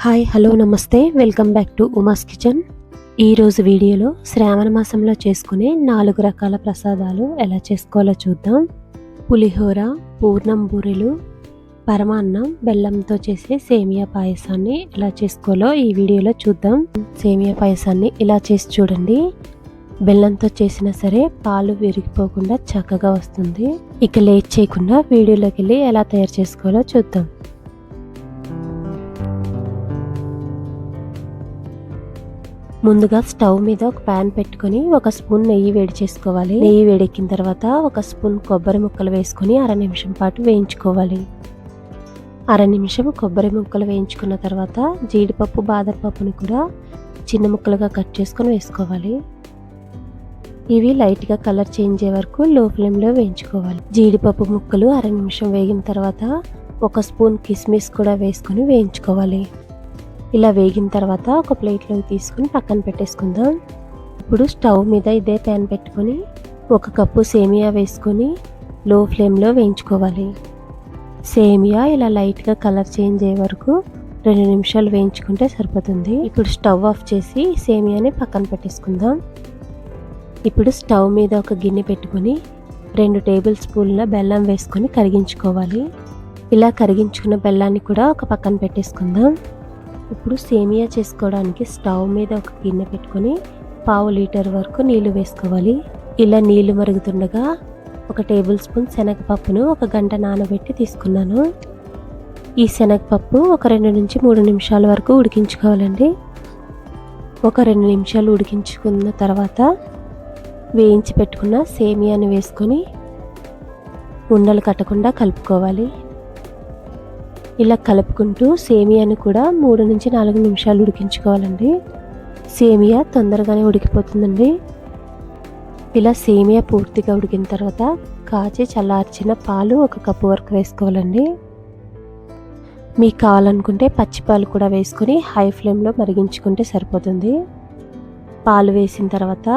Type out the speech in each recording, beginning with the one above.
Hi hello నమస్తే welcome back to Uma's kitchen. ఈరోజు వీడియోలో శ్రావణ మాసంలో చేసుకునే 4 రకాల ప్రసాదాలు ఎలా చేసుకోవాలో చూద్దాం. పులిహోర, పూర్ణం బూరెలు, పరమాన్నం, బెల్లంతో చేసే సేమియా పాయసాన్ని ఎలా చేసుకోవాలో ఈ వీడియోలో చూద్దాం. సేమియా పాయసాన్ని ఇలా చేసి చూడండి. బెల్లంతో చేసినా సరే పాలు విరిగిపోకుండా చక్కగా వస్తుంది. ఇక లేట్ చేయకుండా వీడియోలోకి వెళ్ళి ఎలా తయారు చేసుకోవాలో చూద్దాం. ముందుగా స్టవ్ మీద ఒక ప్యాన్ పెట్టుకొని 1 స్పూన్ నెయ్యి వేడి చేసుకోవాలి. నెయ్యి వేడెక్కిన తర్వాత 1 స్పూన్ కొబ్బరి ముక్కలు వేసుకొని 1/2 నిమిషం పాటు వేయించుకోవాలి. 1/2 నిమిషం కొబ్బరి ముక్కలు వేయించుకున్న తర్వాత జీడిపప్పు, బాదం పప్పుని కూడా చిన్న ముక్కలుగా కట్ చేసుకొని వేసుకోవాలి. ఇవి లైట్గా కలర్ చేంజ్ అయ్యే వరకు లో ఫ్లేమ్లో వేయించుకోవాలి. జీడిపప్పు ముక్కలు 1/2 నిమిషం వేగిన తర్వాత 1 స్పూన్ కిస్మిస్ కూడా వేసుకొని వేయించుకోవాలి. ఇలా వేగిన తర్వాత ఒక ప్లేట్లోకి తీసుకుని పక్కన పెట్టేసుకుందాం. ఇప్పుడు స్టవ్ మీద ఇదే ప్యాన్ పెట్టుకొని 1 కప్పు సేమియా వేసుకొని లో ఫ్లేమ్లో వేయించుకోవాలి. సేమియా ఇలా లైట్గా కలర్ చేంజ్ అయ్యే వరకు 2 నిమిషాలు వేయించుకుంటే సరిపోతుంది. ఇప్పుడు స్టవ్ ఆఫ్ చేసి సేమియాని పక్కన పెట్టేసుకుందాం. ఇప్పుడు స్టవ్ మీద ఒక గిన్నె పెట్టుకొని 2 టేబుల్ స్పూన్ల బెల్లం వేసుకొని కరిగించుకోవాలి. ఇలా కరిగించుకున్న బెల్లాన్ని కూడా ఒక పక్కన పెట్టేసుకుందాం. ఇప్పుడు సేమియా చేసుకోవడానికి స్టవ్ మీద ఒక గిన్నె పెట్టుకొని 1/2 లీటర్ వరకు నీళ్లు వేసుకోవాలి. ఇలా నీళ్లు మరుగుతుండగా 1 టేబుల్ స్పూన్ శనగపప్పును 1 గంట నానబెట్టి తీసుకున్నాను. ఈ శనగపప్పు ఒక 2 నుంచి 3 నిమిషాల వరకు ఉడికించుకోవాలండి. ఒక 2 నిమిషాలు ఉడికించుకున్న తర్వాత వేయించి పెట్టుకున్న సేమియాని వేసుకొని ఉండలు కట్టకుండా కలుపుకోవాలి. ఇలా కలుపుకుంటూ సేమియాని కూడా 3 నుంచి 4 నిమిషాలు ఉడికించుకోవాలండి. సేమియా తొందరగానే ఉడికిపోతుందండి. ఇలా సేమియా పూర్తిగా ఉడికిన తర్వాత కాచి చల్లార్చిన పాలు 1 కప్పు వరకు వేసుకోవాలండి. మీకు కావాలనుకుంటే పచ్చిపాలు కూడా వేసుకొని హై ఫ్లేమ్లో మరిగించుకుంటే సరిపోతుంది. పాలు వేసిన తర్వాత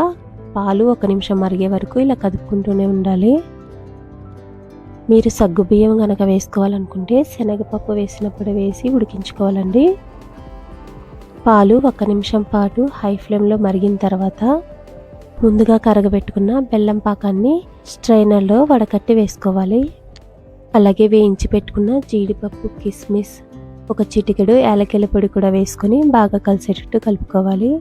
పాలు 1 నిమిషం మరిగే వరకు ఇలా కదుపుకుంటూనే ఉండాలి. మీరు సగ్గుబియ్యం కనుక వేసుకోవాలనుకుంటే శనగపప్పు వేసినప్పుడు వేసి ఉడికించుకోవాలండి. పాలు 1 నిమిషం పాటు హై ఫ్లేమ్లో మరిగిన తర్వాత ముందుగా కరగబెట్టుకున్న బెల్లం పాకాన్ని స్ట్రైనర్లో వడకట్టి వేసుకోవాలి. అలాగే వేయించి పెట్టుకున్న జీడిపప్పు, కిస్మిస్, 1 చిటికెడు యాలకుల పొడి కూడా వేసుకొని బాగా కలిసేటట్టు కలుపుకోవాలి.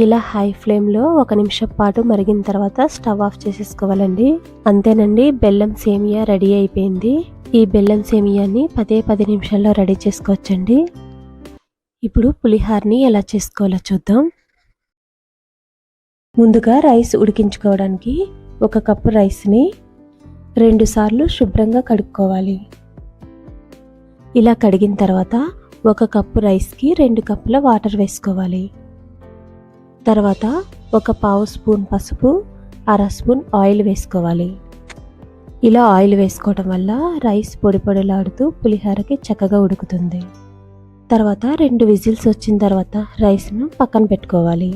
ఇలా హై ఫ్లేమ్లో 1 నిమిషం పాటు మరిగిన తర్వాత స్టవ్ ఆఫ్ చేసేసుకోవాలండి. అంతేనండి, బెల్లం సేమియా రెడీ అయిపోయింది. ఈ బెల్లం సేమియాని 10 నిమిషాల్లో రెడీ చేసుకోవచ్చండి. ఇప్పుడు పులిహోరని ఎలా చేసుకోవాలో చూద్దాం. ముందుగా రైస్ ఉడికించుకోవడానికి 1 కప్పు రైస్ని 2 సార్లు శుభ్రంగా కడుక్కోవాలి. ఇలా కడిగిన తర్వాత 1 కప్పు రైస్కి 2 కప్పుల వాటర్ వేసుకోవాలి. తర్వాత 1/2 స్పూన్ పసుపు, 1/2 స్పూన్ ఆయిల్ వేసుకోవాలి. ఇలా ఆయిల్ వేసుకోవడం వల్ల రైస్ పొడి పొడిలాడుతూ పులిహోరకి చక్కగా ఉడుకుతుంది. తర్వాత 2 విజిల్స్ వచ్చిన తర్వాత రైస్ను పక్కన పెట్టుకోవాలి.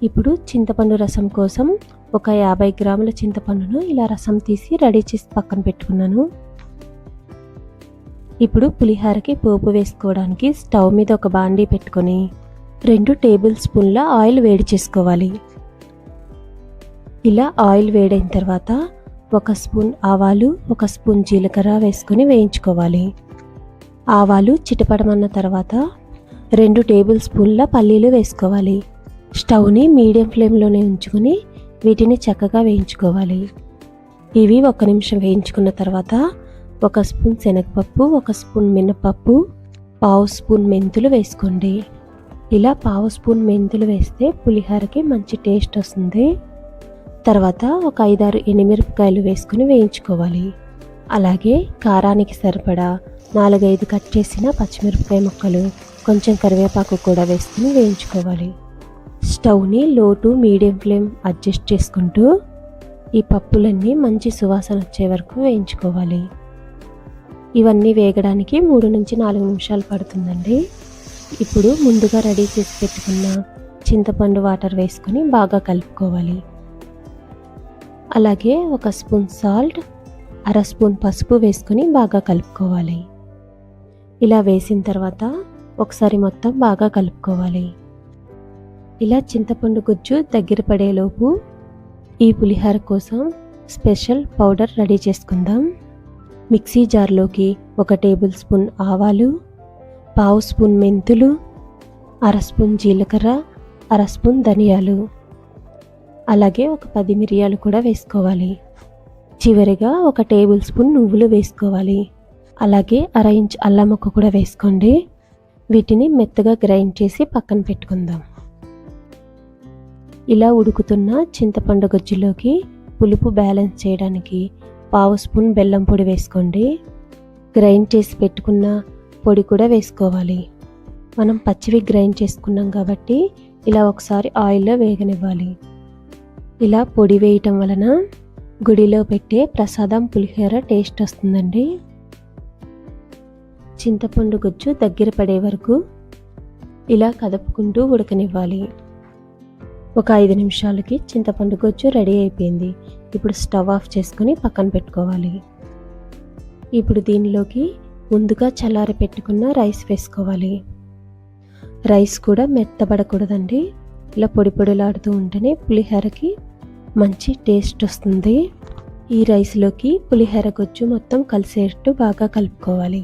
ఇప్పుడు చింతపండు రసం కోసం 50 గ్రాముల చింతపండును ఇలా రసం తీసి రెడీ చేసి పక్కన పెట్టుకున్నాను. ఇప్పుడు పులిహోరకి పోపు వేసుకోవడానికి స్టవ్ మీద ఒక బాండీ పెట్టుకొని 2 టేబుల్ స్పూన్ల ఆయిల్ వేడి చేసుకోవాలి. ఇలా ఆయిల్ వేడైన తర్వాత 1 స్పూన్ ఆవాలు, 1 స్పూన్ జీలకర్ర వేసుకొని వేయించుకోవాలి. ఆవాలు చిటపడమన్న తర్వాత 2 టేబుల్ స్పూన్ల పల్లీలు వేసుకోవాలి. స్టవ్ని మీడియం ఫ్లేమ్లోనే ఉంచుకొని వీటిని చక్కగా వేయించుకోవాలి. ఇవి 1 నిమిషం వేయించుకున్న తర్వాత 1 స్పూన్ శనగపప్పు, 1 స్పూన్ మినపప్పు, 1/2 స్పూన్ మెంతులు వేసుకోండి. ఇలా 1/2 స్పూన్ మెంతులు వేస్తే పులిహోరకి మంచి టేస్ట్ వస్తుంది. తర్వాత ఒక 5-6 ఎండుమిరపకాయలు వేసుకుని వేయించుకోవాలి. అలాగే కారానికి సరిపడా 4-5 కట్ చేసిన పచ్చిమిరపకాయ ముక్కలు, కొంచెం కరివేపాకు కూడా వేసుకుని వేయించుకోవాలి. స్టవ్ని లో టు మీడియం ఫ్లేమ్ అడ్జస్ట్ చేసుకుంటూ ఈ పప్పులన్నీ మంచి సువాసన వచ్చే వరకు వేయించుకోవాలి. ఇవన్నీ వేగడానికి 3 నుంచి 4 నిమిషాలు పడుతుందండి. ఇప్పుడు ముందుగా రెడీ చేసి పెట్టుకున్న చింతపండు వాటర్ వేసుకొని బాగా కలుపుకోవాలి. అలాగే 1 స్పూన్ సాల్ట్, 1/2 స్పూన్ పసుపు వేసుకొని బాగా కలుపుకోవాలి. ఇలా వేసిన తర్వాత ఒకసారి మొత్తం బాగా కలుపుకోవాలి. ఇలా చింతపండు గుజ్జు దగ్గర పడేలోపు ఈ పులిహోర కోసం స్పెషల్ పౌడర్ రెడీ చేసుకుందాం. మిక్సీ జార్లోకి 1 టేబుల్ స్పూన్ ఆవాలు, 1/2 స్పూన్ మెంతులు, 1/2 స్పూన్ జీలకర్ర, 1/2 స్పూన్ ధనియాలు, అలాగే ఒక 10 మిరియాలు కూడా వేసుకోవాలి. చివరిగా 1 టేబుల్ స్పూన్ నువ్వులు వేసుకోవాలి. అలాగే 1/2 ఇంచ్ అల్లం ముక్క కూడా వేసుకోండి. వీటిని మెత్తగా గ్రైండ్ చేసి పక్కన పెట్టుకుందాం. ఇలా ఉడుకుతున్న చింతపండు గుజ్జులోకి పులుపు బ్యాలెన్స్ చేయడానికి 1/2 స్పూన్ బెల్లం పొడి వేసుకోండి. గ్రైండ్ చేసి పెట్టుకున్న పొడి కూడా వేసుకోవాలి. మనం పచ్చివి గ్రైండ్ చేసుకున్నాం కాబట్టి ఇలా ఒకసారి ఆయిల్లో వేగనివ్వాలి. ఇలా పొడి వేయటం వలన గుడిలో పెట్టే ప్రసాదం పులిహోర టేస్ట్ వస్తుందండి. చింతపండు గుజ్జు దగ్గర పడే వరకు ఇలా కదుపుకుంటూ ఉడకనివ్వాలి. ఒక 5 నిమిషాలకి చింతపండు గుజ్జు రెడీ అయిపోయింది. ఇప్పుడు స్టవ్ ఆఫ్ చేసుకుని పక్కన పెట్టుకోవాలి. ఇప్పుడు దీనిలోకి ముందుగా చల్లారి పెట్టుకున్న రైస్ వేసుకోవాలి. రైస్ కూడా మెత్తబడకూడదండి. ఇలా పొడి పొడిలాడుతూ ఉంటేనే పులిహోరకి మంచి టేస్ట్ వస్తుంది. ఈ రైస్లోకి పులిహోర గుజ్జు మొత్తం కలిసేటట్టు బాగా కలుపుకోవాలి.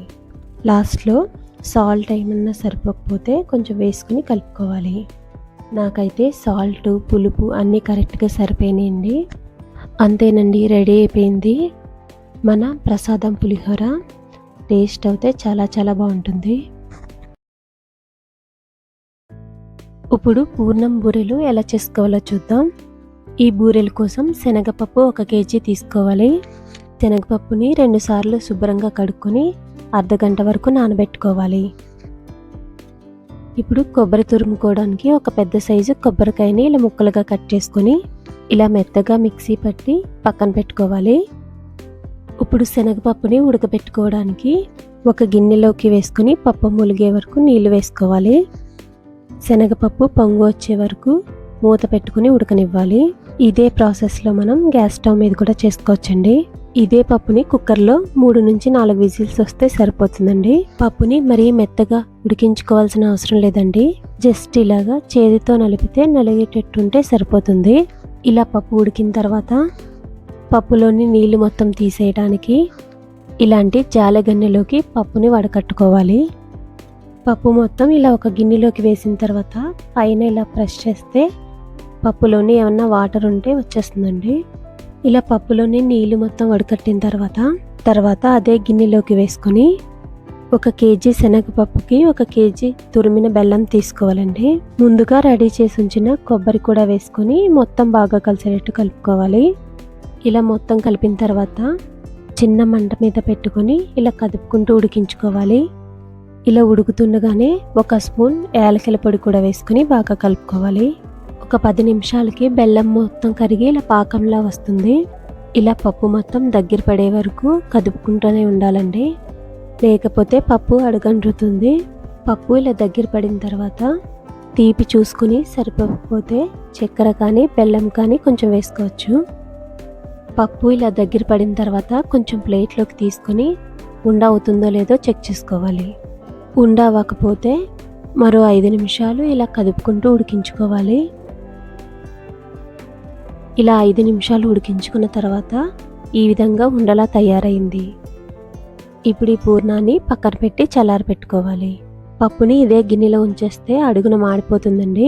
లాస్ట్లో సాల్ట్ ఏమన్నా సరిపోకపోతే కొంచెం వేసుకుని కలుపుకోవాలి. నాకైతే సాల్ట్, పులుపు అన్నీ కరెక్ట్గా సరిపోయినాయండి. అంతేనండి, రెడీ అయిపోయింది మన ప్రసాదం పులిహోర. టేస్ట్ అయితే చాలా చాలా బాగుంటుంది. ఇప్పుడు పూర్ణం బూరెలు ఎలా చేసుకోవాలో చూద్దాం. ఈ బూరెల కోసం శనగపప్పు 1 కేజీ తీసుకోవాలి. శనగపప్పుని 2 సార్లు శుభ్రంగా కడుక్కొని అర్ధగంట వరకు నానబెట్టుకోవాలి. ఇప్పుడు కొబ్బరి తురుముకోవడానికి ఒక పెద్ద సైజు కొబ్బరికాయని ఇలా ముక్కలుగా కట్ చేసుకొని ఇలా మెత్తగా మిక్సీ పట్టి పక్కన పెట్టుకోవాలి. ఇప్పుడు శనగపప్పుని ఉడకబెట్టుకోవడానికి ఒక గిన్నెలోకి వేసుకొని పప్పు ములిగే వరకు నీళ్లు వేసుకోవాలి. శనగపప్పు పొంగు వచ్చే వరకు మూత పెట్టుకుని ఉడకనివ్వాలి. ఇదే ప్రాసెస్లో మనం గ్యాస్ స్టవ్ మీద కూడా చేసుకోవచ్చండి. ఇదే పప్పుని కుక్కర్లో 3 నుంచి 4 విజిల్స్ వస్తే సరిపోతుందండి. పప్పుని మరీ మెత్తగా ఉడికించుకోవాల్సిన అవసరం లేదండి. జస్ట్ ఇలాగా చేతితో నలిపితే నలిగేటట్టుంటే సరిపోతుంది. ఇలా పప్పు ఉడికిన తర్వాత పప్పులోని నీళ్లు మొత్తం తీసేయడానికి ఇలాంటి జాలగన్నెలోకి పప్పుని వడకట్టుకోవాలి. పప్పు మొత్తం ఇలా ఒక గిన్నెలోకి వేసిన తర్వాత పైన ఇలా ప్రెస్ చేస్తే పప్పులోని ఏమన్నా వాటర్ ఉంటే వచ్చేస్తుందండి. ఇలా పప్పులోని నీళ్లు మొత్తం వడకట్టిన తర్వాత అదే గిన్నెలోకి వేసుకొని 1 కేజీ శనగపప్పుకి 1 కేజీ తురిమిన బెల్లం తీసుకోవాలండి. ముందుగా రెడీ చేసి ఉంచిన కొబ్బరి కూడా వేసుకొని మొత్తం బాగా కలిసేటట్టు కలుపుకోవాలి. ఇలా మొత్తం కలిపిన తర్వాత చిన్న మంట మీద పెట్టుకొని ఇలా కదుపుకుంటూ ఉడికించుకోవాలి. ఇలా ఉడుకుతుండగానే 1 స్పూన్ యాలకుల పొడి కూడా వేసుకొని బాగా కలుపుకోవాలి. ఒక 10 నిమిషాలకి బెల్లం మొత్తం కరిగి ఇలా పాకంలా వస్తుంది. ఇలా పప్పు మొత్తం దగ్గర పడే వరకు కదుపుకుంటూనే ఉండాలండి, లేకపోతే పప్పు అడుగంటుతుంది. పప్పు ఇలా దగ్గర పడిన తర్వాత తీపి చూసుకుని సరిపోకపోతే చక్కెర కానీ బెల్లం కానీ కొంచెం వేసుకోవచ్చు. పప్పు ఇలా దగ్గర పడిన తర్వాత కొంచెం ప్లేట్లోకి తీసుకొని ఉండ అవుతుందో లేదో చెక్ చేసుకోవాలి. ఉండ అవ్వకపోతే మరో 5 నిమిషాలు ఇలా కదుపుకుంటూ ఉడికించుకోవాలి. ఇలా 5 నిమిషాలు ఉడికించుకున్న తర్వాత ఈ విధంగా ఉండలా తయారైంది. ఇప్పుడు ఈ పూర్ణాన్ని పక్కన పెట్టి చల్లారి పెట్టుకోవాలి. పప్పుని ఇదే గిన్నెలో ఉంచేస్తే అడుగున మాడిపోతుందండి.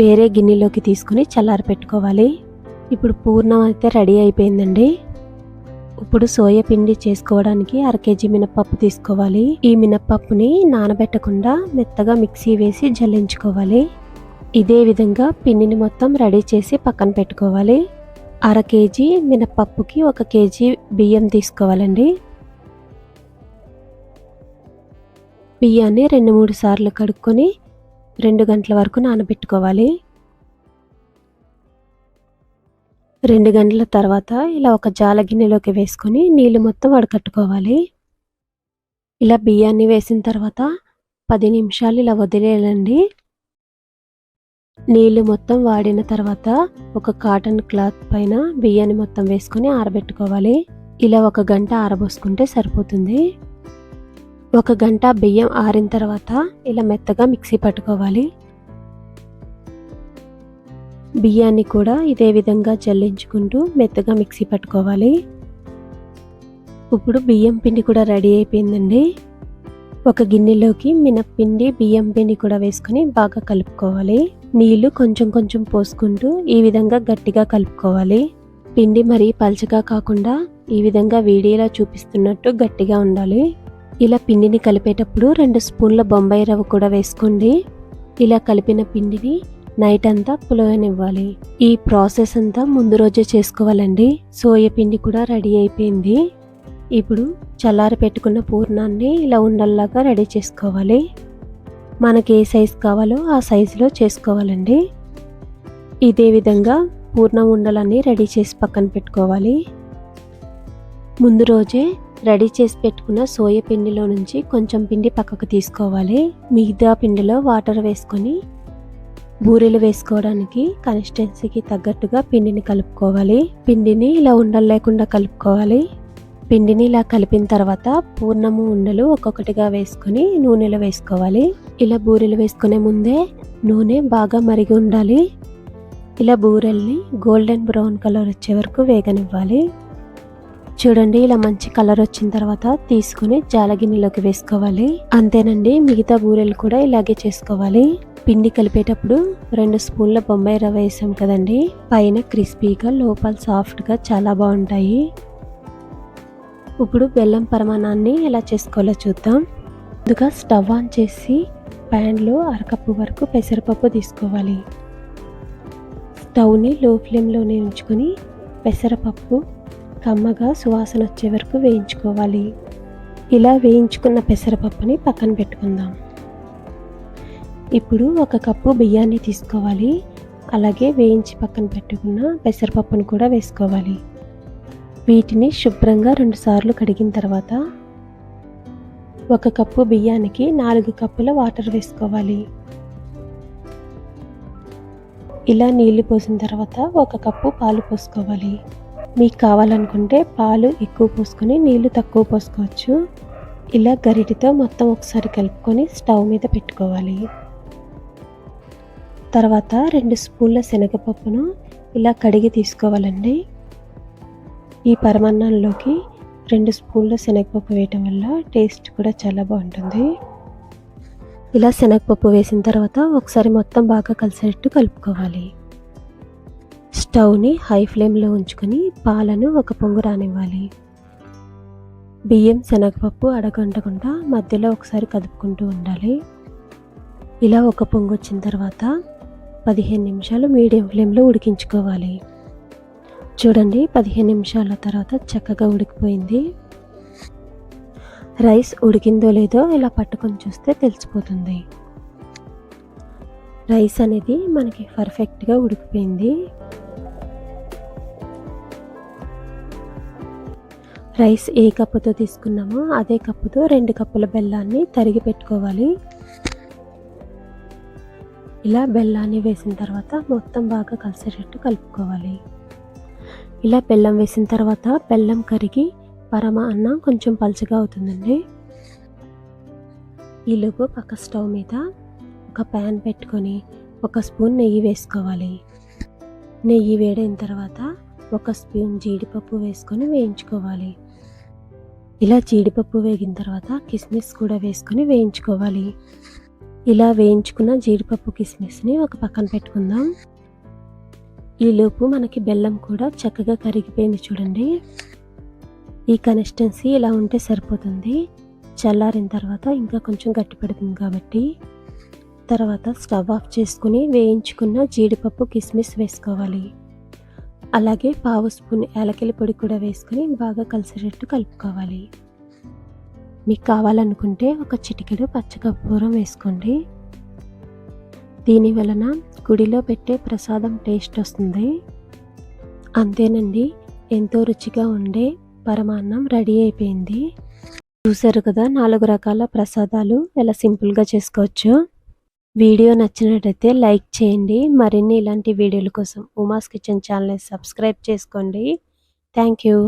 వేరే గిన్నెలోకి తీసుకుని చల్లారి పెట్టుకోవాలి. ఇప్పుడు పూర్ణం అయితే రెడీ అయిపోయిందండి. ఇప్పుడు సోయా పిండి చేసుకోవడానికి 1/2 కేజీ మినపప్పు తీసుకోవాలి. ఈ మినపప్పుని నానబెట్టకుండా మెత్తగా మిక్సీ వేసి జల్లించుకోవాలి. ఇదే విధంగా పిండిని మొత్తం రెడీ చేసి పక్కన పెట్టుకోవాలి. 1/2 కేజీ మినపప్పుకి 1 కేజీ బియ్యం తీసుకోవాలండి. బియ్యాన్ని 2-3 సార్లు కడుక్కొని 2 గంటల వరకు నానబెట్టుకోవాలి. 2 గంటల తర్వాత ఇలా ఒక జాల గిన్నెలోకి వేసుకొని నీళ్లు మొత్తం వడకట్టుకోవాలి. ఇలా బియ్యాన్ని వేసిన తర్వాత 10 నిమిషాలు ఇలా వదిలేయాలండి. నీళ్లు మొత్తం వాడిన తర్వాత ఒక కాటన్ క్లాత్ పైన బియ్యాన్ని మొత్తం వేసుకొని ఆరబెట్టుకోవాలి. ఇలా 1 గంట ఆరబోసుకుంటే సరిపోతుంది. 1 గంట బియ్యం ఆరిన తర్వాత ఇలా మెత్తగా మిక్సీ పట్టుకోవాలి. బియ్యాన్ని కూడా ఇదే విధంగా జల్లించుకుంటూ మెత్తగా మిక్సీ పట్టుకోవాలి. ఇప్పుడు బియ్యం పిండి కూడా రెడీ అయిపోయిందండి. ఒక గిన్నెలోకి మినప్పిండి, బియ్యం పిండి కూడా వేసుకొని బాగా కలుపుకోవాలి. నీళ్లు కొంచెం కొంచెం పోసుకుంటూ ఈ విధంగా గట్టిగా కలుపుకోవాలి. పిండి మరీ పల్చగా కాకుండా ఈ విధంగా వీడియోలో చూపిస్తున్నట్టు గట్టిగా ఉండాలి. ఇలా పిండిని కలిపేటప్పుడు 2 స్పూన్ల బొంబాయి రవ్వ కూడా వేసుకోండి. ఇలా కలిపిన పిండిని నైట్ అంతా పులవనివ్వాలి. ఈ ప్రాసెస్ అంతా ముందు రోజే చేసుకోవాలండి. సోయా పిండి కూడా రెడీ అయిపోయింది. ఇప్పుడు చల్లారి పెట్టుకున్న పూర్ణాన్ని ఇలా ఉండల్లాగా రెడీ చేసుకోవాలి. మనకి ఏ సైజు కావాలో ఆ సైజులో చేసుకోవాలండి. ఇదే విధంగా పూర్ణం ఉండలన్నీ రెడీ చేసి పక్కన పెట్టుకోవాలి. ముందు రోజే రెడీ చేసి పెట్టుకున్న సోయా పిండిలో నుంచి కొంచెం పిండి పక్కకు తీసుకోవాలి. మిగతా పిండిలో వాటర్ వేసుకొని బూరెలు వేసుకోవడానికి కన్సిస్టెన్సీకి తగ్గట్టుగా పిండిని కలుపుకోవాలి. పిండిని ఇలా ఉండలు లేకుండా కలుపుకోవాలి. పిండిని ఇలా కలిపిన తర్వాత పూర్ణము ఉండలు ఒక్కొక్కటిగా వేసుకొని నూనెలో వేసుకోవాలి. ఇలా బూరెలు వేసుకునే ముందే నూనె బాగా మరిగి ఉండాలి. ఇలా బూరెల్ని గోల్డెన్ బ్రౌన్ కలర్ వచ్చే వరకు వేగనివ్వాలి. చూడండి, ఇలా మంచి కలర్ వచ్చిన తర్వాత తీసుకుని జాలగిన్నెలోకి వేసుకోవాలి. అంతేనండి, మిగతా బూరెలు కూడా ఇలాగే చేసుకోవాలి. పిండి కలిపేటప్పుడు 2 స్పూన్ల బొంబాయి రవ్వ వేసాం కదండి. పైన క్రిస్పీగా లోపల సాఫ్ట్గా చాలా బాగుంటాయి. ఇప్పుడు బెల్లం పరమాణాన్ని ఎలా చేసుకోవాలో చూద్దాం. ముందుగా స్టవ్ ఆన్ చేసి ప్యాన్లో 1/2 కప్పు వరకు పెసరపప్పు తీసుకోవాలి. స్టవ్ని లో ఫ్లేమ్లోనే ఉంచుకొని పెసరపప్పు కమ్మగా సువాసన వచ్చే వరకు వేయించుకోవాలి. ఇలా వేయించుకున్న పెసరపప్పుని పక్కన పెట్టుకుందాం. ఇప్పుడు 1 కప్పు బియ్యాన్ని తీసుకోవాలి. అలాగే వేయించి పక్కన పెట్టుకున్న పెసరపప్పును కూడా వేసుకోవాలి. వీటిని శుభ్రంగా 2 సార్లు కడిగిన తర్వాత 1 కప్పు బియ్యానికి 4 కప్పుల వాటర్ వేసుకోవాలి. ఇలా నీళ్లు పోసిన తర్వాత 1 కప్పు పాలు పోసుకోవాలి. మీకు కావాలనుకుంటే పాలు ఎక్కువ పోసుకొని నీళ్లు తక్కువ పోసుకోవచ్చు. ఇలా గరిటెతో మొత్తం ఒకసారి కలుపుకొని స్టవ్ మీద పెట్టుకోవాలి. తర్వాత 2 స్పూన్ల శనగపప్పును ఇలా కడిగి తీసుకోవాలండి. ఈ పరమాన్నంలోకి 2 స్పూన్ల శనగపప్పు వేయటం వల్ల టేస్ట్ కూడా చాలా బాగుంటుంది. ఇలా శనగపప్పు వేసిన తర్వాత ఒకసారి మొత్తం బాగా కలిసేటట్టు కలుపుకోవాలి. స్టవ్ని హై ఫ్లేమ్లో ఉంచుకొని పాలను 1 పొంగు రానివ్వాలి. బియ్యం శనగపప్పు అడగంటకుండా మధ్యలో ఒకసారి కదుపుకుంటూ ఉండాలి. ఇలా 1 పొంగు వచ్చిన తర్వాత 15 నిమిషాలు మీడియం ఫ్లేమ్లో ఉడికించుకోవాలి. చూడండి, 15 నిమిషాల తర్వాత చక్కగా ఉడికిపోయింది. రైస్ ఉడికిందో లేదో ఇలా పట్టుకొని చూస్తే తెలిసిపోతుంది. రైస్ అనేది మనకి పర్ఫెక్ట్గా ఉడికిపోయింది. రైస్ ఏ కప్పుతో తీసుకున్నామో అదే కప్పుతో 2 కప్పుల బెల్లాన్ని తరిగి పెట్టుకోవాలి. ఇలా బెల్లాన్ని వేసిన తర్వాత మొత్తం బాగా కలిసేటట్టు కలుపుకోవాలి. ఇలా బెల్లం వేసిన తర్వాత బెల్లం కరిగి పరమాన్నం కొంచెం పలుచగా అవుతుందండి. ఈలోపు పక్క స్టవ్ మీద ఒక ప్యాన్ పెట్టుకొని 1 స్పూన్ నెయ్యి వేసుకోవాలి. నెయ్యి వేడైన తర్వాత 1 స్పూన్ జీడిపప్పు వేసుకొని వేయించుకోవాలి. ఇలా జీడిపప్పు వేగిన తర్వాత కిస్మిస్ కూడా వేసుకొని వేయించుకోవాలి. ఇలా వేయించుకున్న జీడిపప్పు కిస్మిస్ని ఒక పక్కన పెట్టుకుందాం. ఈలోపు మనకి బెల్లం కూడా చక్కగా కరిగిపోయింది. చూడండి, ఈ కన్సిస్టెన్సీ ఇలా ఉంటే సరిపోతుంది. చల్లారిన తర్వాత ఇంకా కొంచెం గట్టి పడుతుంది కాబట్టి తర్వాత స్టవ్ ఆఫ్ చేసుకుని వేయించుకున్న జీడిపప్పు కిస్మిస్ వేసుకోవాలి. అలాగే 1/2 స్పూన్ యాలకుల పొడి కూడా వేసుకొని బాగా కలిసేటట్టు కలుపుకోవాలి. మీకు కావాలనుకుంటే 1 చిటికెడు పచ్చకర్పూరం వేసుకోండి. దీని వలన గుడిలో పెట్టే ప్రసాదం టేస్ట్ వస్తుంది. అంతేనండి, ఎంతో రుచిగా ఉండే పరమాన్నం రెడీ అయిపోయింది. చూసారు కదా 4 రకాల ప్రసాదాలు ఎలా సింపుల్గా చేసుకోవచ్చు. వీడియో నచ్చినట్టయితే లైక్ చేయండి. మరిన్ని ఇలాంటి వీడియోల కోసం ఉమాస్ కిచెన్ ఛానల్ని సబ్స్క్రైబ్ చేసుకోండి. Thank you.